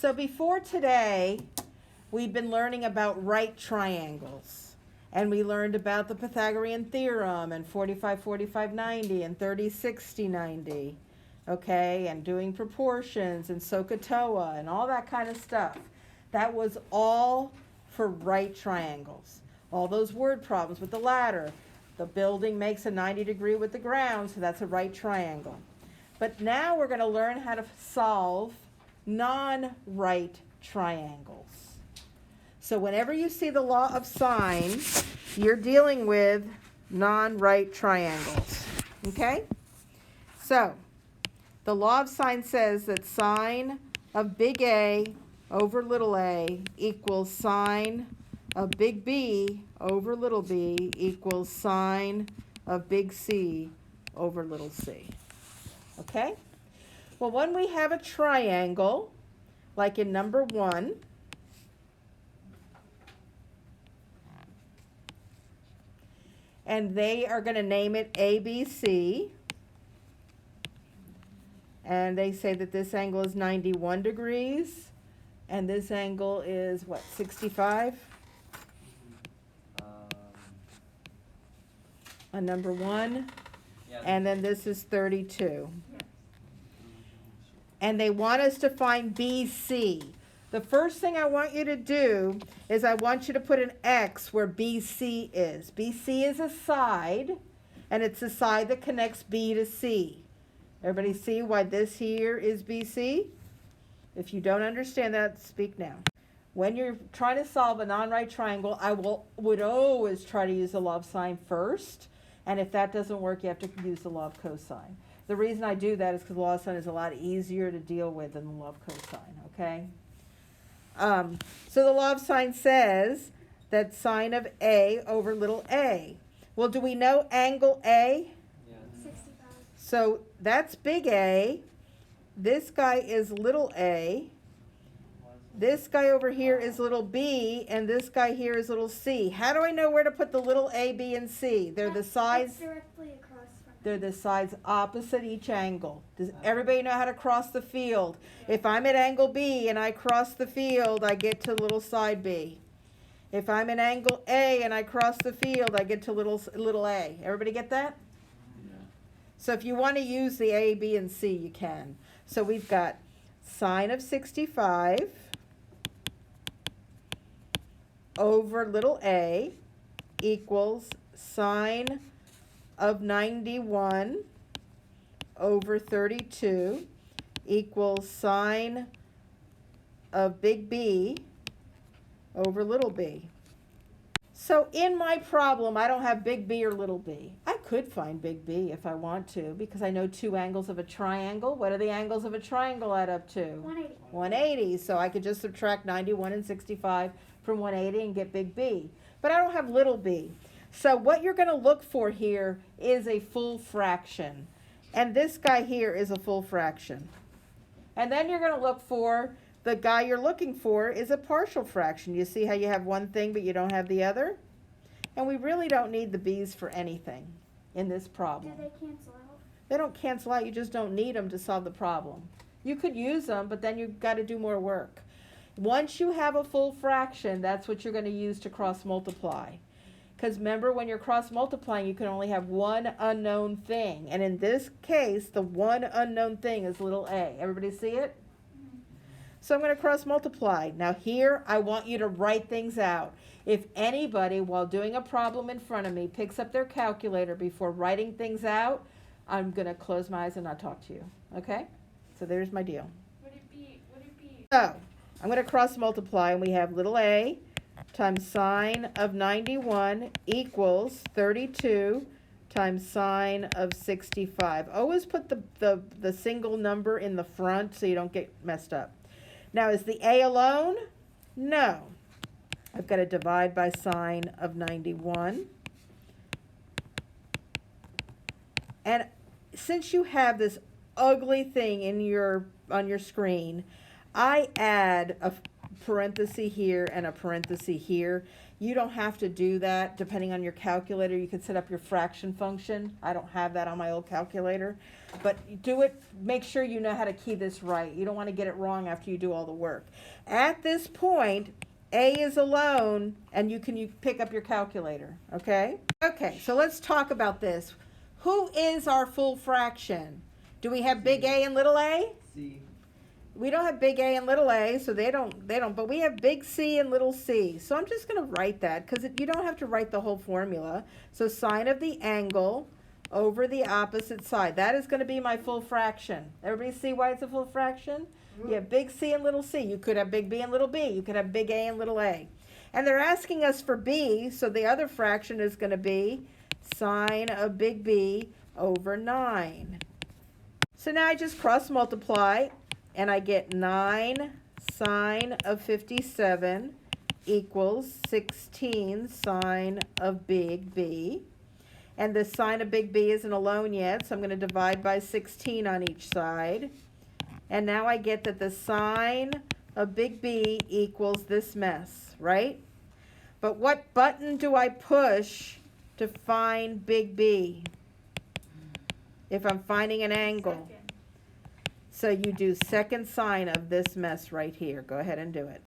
So before today, we've been learning about right triangles. And we learned about the Pythagorean theorem and 45, 45, 90 and 30, 60, 90. Okay, and doing proportions and SOHCAHTOA and all that kind of stuff. That was all for right triangles. All those word problems with the ladder. The building makes a 90 degree with the ground, so that's a right triangle. But now we're going to learn how to solve non-right triangles. So whenever you see the law of sine, you're dealing with non-right triangles. Okay? So the law of sine says that sine of big A over little a equals sine of big B over little b equals sine of big C over little c. Okay? Well, when we have a triangle, like in number 1, and they are going to name it ABC, and they say that this angle is 91 degrees, and this angle is, what, 65? On number 1, Yeah. and then this is 32. And they want us to find BC. The first thing I want you to do is I want you to put an X where BC is. BC is a side, and it's the side that connects B to C. Everybody see why this here is BC? If you don't understand that, speak now. When you're trying to solve a non-right triangle, I would always try to use the law of sine first. And if that doesn't work, you have to use the law of cosine. The reason I do that is because the law of sine is a lot easier to deal with than the law of cosine, okay? So the law of sine says that sine of A over little a. Well, do we know angle A? Yeah. 65. So that's big A. This guy is little a. This guy over here is little b, and this guy here is little c. How do I know where to put the little a, b, and c? They're the sides. It's directly across from They're the sides opposite each angle. Does everybody know how to cross the field? If I'm at angle B and I cross the field, I get to little side B. If I'm at angle A and I cross the field, I get to little a. Everybody get that? Yeah. So if you want to use the A, B, and C, you can. So we've got sine of 65 over little a equals sine of 91 over 32 equals sine of big B over little b. So in my problem, I don't have big B or little b. I could find big B if I want to, because I know 2 angles of a triangle. What do the angles of a triangle add up to? 180. 180. So I could just subtract 91 and 65 from 180 and get big B. But I don't have little b. So what you're going to look for here is a full fraction. And this guy here is a full fraction. And then you're going to look for the guy you're looking for is a partial fraction. You see how you have one thing but you don't have the other? And we really don't need the b's for anything in this problem. Do they cancel out? They don't cancel out, you just don't need them to solve the problem. You could use them, but then you've got to do more work. Once you have a full fraction, that's what you're going to use to cross multiply. Because remember, when you're cross multiplying, you can only have one unknown thing. And in this case, the one unknown thing is little a. Everybody see it? So I'm going to cross multiply. Now here, I want you to write things out. If anybody, while doing a problem in front of me, picks up their calculator before writing things out, I'm going to close my eyes and not talk to you. Okay? So there's my deal. Would it be? So I'm going to cross multiply, and we have little a times sine of 91 equals 32 times sine of 65. Always put the single number in the front so you don't get messed up. Now, is the a alone? No. I've got to divide by sine of 91. And since you have this ugly thing on your screen, I add a parenthesis here and a parenthesis here. You don't have to do that depending on your calculator. You can set up your fraction function. I don't have that on my old calculator. But do it, make sure you know how to key this right. You don't want to get it wrong after you do all the work. At this point, A is alone, and you pick up your calculator, okay? Okay, so let's talk about this. Who is our full fraction? Do we have big A and little a? C. We don't have big A and little a, so they don't, but we have big C and little c. So I'm just going to write that because you don't have to write the whole formula. So sine of the angle over the opposite side. That is going to be my full fraction. Everybody see why it's a full fraction? You have big C and little c. You could have big B and little b. You could have big A and little a. And they're asking us for b, so the other fraction is going to be sine of big B over 9. So now I just cross multiply, and I get 9 sine of 57 equals 16 sine of big B. And the sine of big B isn't alone yet, so I'm going to divide by 16 on each side. And now I get that the sine of big B equals this mess, right? But what button do I push to find big B if I'm finding an angle? Second. So you do second sine of this mess right here. Go ahead and do it.